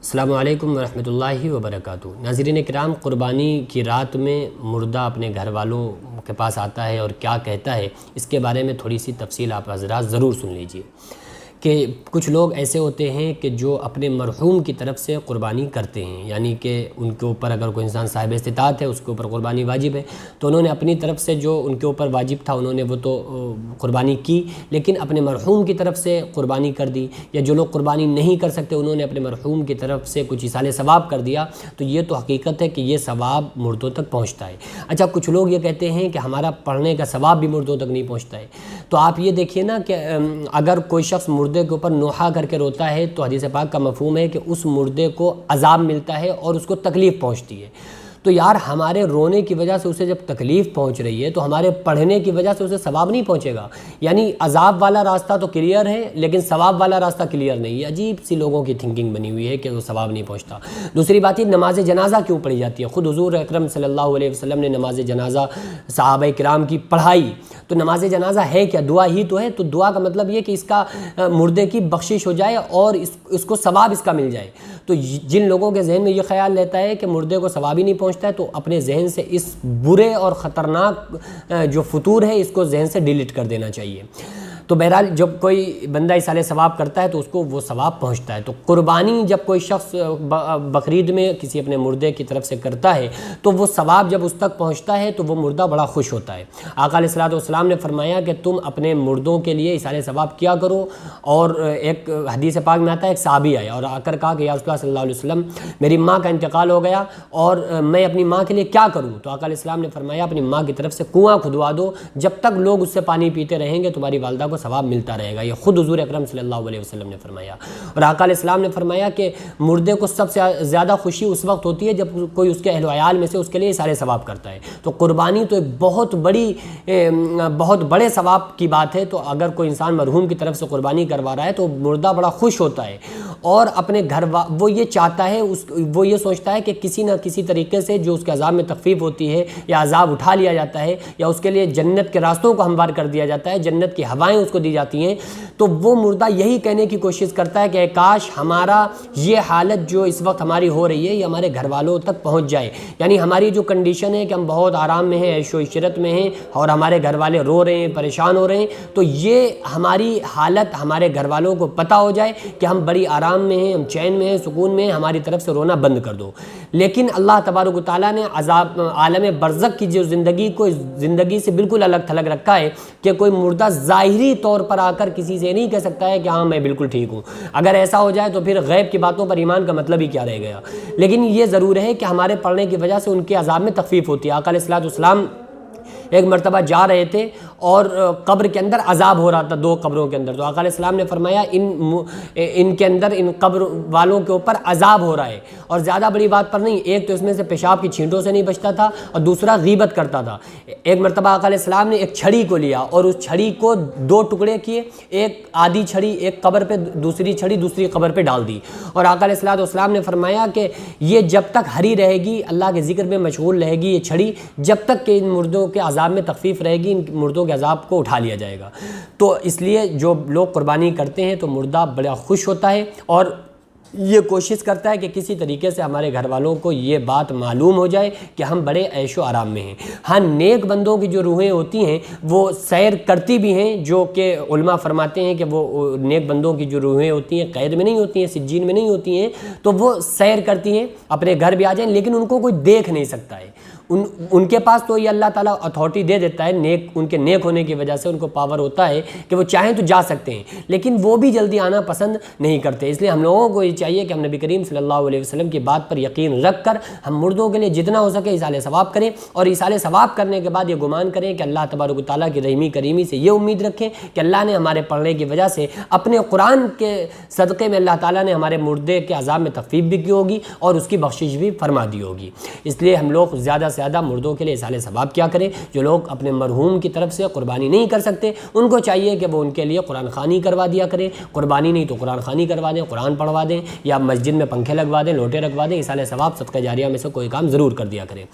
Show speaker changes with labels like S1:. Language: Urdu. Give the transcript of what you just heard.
S1: السلام علیکم ورحمۃ اللہ وبرکاتہ۔ ناظرین کرام، قربانی کی رات میں مردہ اپنے گھر والوں کے پاس آتا ہے اور کیا کہتا ہے، اس کے بارے میں تھوڑی سی تفصیل آپ حضرات ضرور سن لیجئے کہ کچھ لوگ ایسے ہوتے ہیں کہ جو اپنے مرحوم کی طرف سے قربانی کرتے ہیں، یعنی کہ ان کے اوپر اگر کوئی انسان صاحب استطاعت ہے، اس کے اوپر قربانی واجب ہے، تو انہوں نے اپنی طرف سے جو ان کے اوپر واجب تھا انہوں نے وہ تو قربانی کی، لیکن اپنے مرحوم کی طرف سے قربانی کر دی، یا جو لوگ قربانی نہیں کر سکتے انہوں نے اپنے مرحوم کی طرف سے کچھ ایصال ثواب کر دیا، تو یہ تو حقیقت ہے کہ یہ ثواب مردوں تک پہنچتا ہے۔ اچھا، کچھ لوگ یہ کہتے ہیں کہ ہمارا پڑھنے کا ثواب بھی مردوں تک نہیں پہنچتا ہے، تو آپ یہ دیکھیے نا کہ اگر کوئی شخص مردے کے اوپر نوحہ کر کے روتا ہے تو حدیث پاک کا مفہوم ہے کہ اس مردے کو عذاب ملتا ہے اور اس کو تکلیف پہنچتی ہے۔ تو یار، ہمارے رونے کی وجہ سے اسے جب تکلیف پہنچ رہی ہے تو ہمارے پڑھنے کی وجہ سے اسے ثواب نہیں پہنچے گا؟ یعنی عذاب والا راستہ تو کلیئر ہے لیکن ثواب والا راستہ کلیئر نہیں ہے۔ عجیب سی لوگوں کی تھنکنگ بنی ہوئی ہے کہ وہ ثواب نہیں پہنچتا۔ دوسری بات یہ، نماز جنازہ کیوں پڑھی جاتی ہے؟ خود حضور اکرم صلی اللہ علیہ وسلم نے نماز جنازہ صحابہ کرام کی پڑھائی، تو نماز جنازہ ہے کیا؟ دعا ہی تو ہے۔ تو دعا کا مطلب یہ کہ اس کا مردے کی بخشش ہو جائے اور اس کو ثواب اس کا مل جائے۔ تو جن لوگوں کے ذہن میں یہ خیال رہتا ہے کہ مردے کو ثواب ہی نہیں پہنچتا ہے، تو اپنے ذہن سے اس برے اور خطرناک جو فطور ہے اس کو ذہن سے ڈیلیٹ کر دینا چاہیے۔ تو بہرحال جب کوئی بندہ ایصال ثواب کرتا ہے تو اس کو وہ ثواب پہنچتا ہے۔ تو قربانی جب کوئی شخص بقرعید میں کسی اپنے مردے کی طرف سے کرتا ہے تو وہ ثواب جب اس تک پہنچتا ہے تو وہ مردہ بڑا خوش ہوتا ہے۔ آقا علیہ الصلوۃ والسلام نے فرمایا کہ تم اپنے مردوں کے لیے ایصال ثواب کیا کرو، اور ایک حدیث پاک میں آتا ہے، ایک صحابی آیا اور آ کر کہا کہ یا رسول اللہ صلی اللہ علیہ وسلم، میری ماں کا انتقال ہو گیا اور میں اپنی ماں کے لیے کیا کروں؟ تو آقا علیہ السلام نے فرمایا اپنی ماں کی طرف سے کنواں کھدوا دو، جب تک لوگ اس سے پانی پیتے رہیں گے تمہاری والدہ کو ثواب ملتا رہے گا۔ یہ خود حضور اکرم صلی اللہ علیہ وسلم نے فرمایا۔ اور آقا علیہ السلام نے فرمایا کہ مردے کو سب سے زیادہ خوشی اس وقت ہوتی ہے جب کوئی اس کے اہل و عیال میں سے اس کے لیے سارے ثواب کرتا ہے۔ تو قربانی تو ایک بہت بڑے ثواب کی بات ہے۔ تو اگر کوئی انسان مرحوم کی طرف سے قربانی کروا رہا ہے تو مردہ بڑا خوش ہوتا ہے، اور اپنے گھر وہ یہ چاہتا ہے، وہ یہ سوچتا ہے کہ کسی نہ کسی طریقے سے جو اس کے عذاب میں تخفیف ہوتی ہے یا عذاب اٹھا لیا جاتا ہے یا اس کے لیے جنت کے راستوں کو ہموار کر دیا جاتا ہے، جنت کی ہوائیں اس کو دی جاتی ہیں، تو وہ مردہ یہی کہنے کی کوشش کرتا ہے کہ کاش ہمارا یہ حالت جو اس وقت ہماری ہو رہی ہے یہ ہمارے گھر والوں تک پہنچ جائے۔ یعنی ہماری جو کنڈیشن ہے کہ ہم بہت آرام میں ہیں، عیش و عشرت میں ہیں، اور ہمارے گھر والے رو رہے ہیں، پریشان ہو رہے ہیں، تو یہ ہماری حالت ہمارے گھر والوں کو پتہ ہو جائے کہ ہم بڑی آرام میں ہیں، ہم چین میں ہیں، سکون میں ہیں، ہماری طرف سے رونا بند کر دو۔ لیکن اللہ تبارک و تعالیٰ نے عالم برزخ کی جو زندگی کو زندگی سے بالکل الگ تھلگ رکھا ہے کہ کوئی مردہ ظاہری طور پر آ کر کسی سے نہیں کہہ سکتا ہے کہ ہاں میں بالکل ٹھیک ہوں۔ اگر ایسا ہو جائے تو پھر غیب کی باتوں پر ایمان کا مطلب ہی کیا رہ گیا۔ لیکن یہ ضرور ہے کہ ہمارے پڑھنے کی وجہ سے ان کے عذاب میں تخفیف ہوتی ہے۔ آقا علیہ الصلوۃ والسلام ایک مرتبہ جا رہے تھے اور قبر کے اندر عذاب ہو رہا تھا، دو قبروں کے اندر، تو آقا علیہ السلام نے فرمایا ان کے اندر ان قبر والوں کے اوپر عذاب ہو رہا ہے، اور زیادہ بڑی بات پر نہیں، ایک تو اس میں سے پیشاب کی چھینٹوں سے نہیں بچتا تھا اور دوسرا غیبت کرتا تھا۔ ایک مرتبہ آقا علیہ السلام نے ایک چھڑی کو لیا اور اس چھڑی کو دو ٹکڑے کیے، ایک آدھی چھڑی ایک قبر پہ، دوسری چھڑی دوسری قبر پہ ڈال دی، اور آقا علیہ الصلوۃ والسلام نے فرمایا کہ یہ جب تک ہری رہے گی، اللہ کے ذکر میں مشغول رہے گی یہ چھڑی، جب تک کہ ان مردوں کے عذاب میں تخفیف رہے گی، ان مردوں کے عذاب کو اٹھا لیا جائے گا۔ تو اس لیے جو لوگ قربانی کرتے ہیں تو مردہ بڑا خوش ہوتا ہے اور یہ کوشش کرتا ہے کہ کسی طریقے سے ہمارے گھر والوں کو یہ بات معلوم ہو جائے کہ ہم بڑے عیش و آرام میں ہیں۔ ہاں، نیک بندوں کی جو روحیں ہوتی ہیں وہ سیر کرتی بھی ہیں، جو کہ علماء فرماتے ہیں کہ وہ نیک بندوں کی جو روحیں ہوتی ہیں قید میں نہیں ہوتی ہیں، سجین میں نہیں ہوتی ہیں، تو وہ سیر کرتی ہیں، اپنے گھر بھی آ جائیں، لیکن ان کو کوئی دیکھ نہیں سکتا ہے۔ ان کے پاس تو یہ اللہ تعالیٰ اتھارٹی دے دیتا ہے، ان کے نیک ہونے کی وجہ سے ان کو پاور ہوتا ہے کہ وہ چاہیں تو جا سکتے ہیں، لیکن وہ بھی جلدی آنا پسند نہیں کرتے۔ اس لیے ہم لوگوں کو یہ چاہیے کہ ہم نبی کریم صلی اللہ علیہ وسلم کی بات پر یقین رکھ کر ہم مردوں کے لیے جتنا ہو سکے ایصال ثواب کریں، اور ایصال ثواب کرنے کے بعد یہ گمان کریں کہ اللہ تبارک و تعالیٰ کی رحمی کریمی سے یہ امید رکھیں کہ اللہ نے ہمارے پڑھنے کی وجہ سے اپنے قرآن کے صدقے میں اللہ تعالیٰ نے ہمارے مردے کے عذاب میں تخفیف بھی کی ہوگی اور اس کی بخشش بھی فرما دی ہوگی۔ اس لیے ہم لوگ زیادہ سے زیادہ مردوں کے لیے ایصال ثواب کیا کریں۔ جو لوگ اپنے مرحوم کی طرف سے قربانی نہیں کر سکتے ان کو چاہیے کہ وہ ان کے لیے قرآن خوانی کروا دیا کریں، قربانی نہیں تو قرآن خوانی کروا دیں، قرآن پڑھوا دیں، یا مسجد میں پنکھے لگوا دیں، لوٹے رکھوا دیں، ایصال ثواب صدقہ جاریہ میں سے کوئی کام ضرور کر دیا کریں۔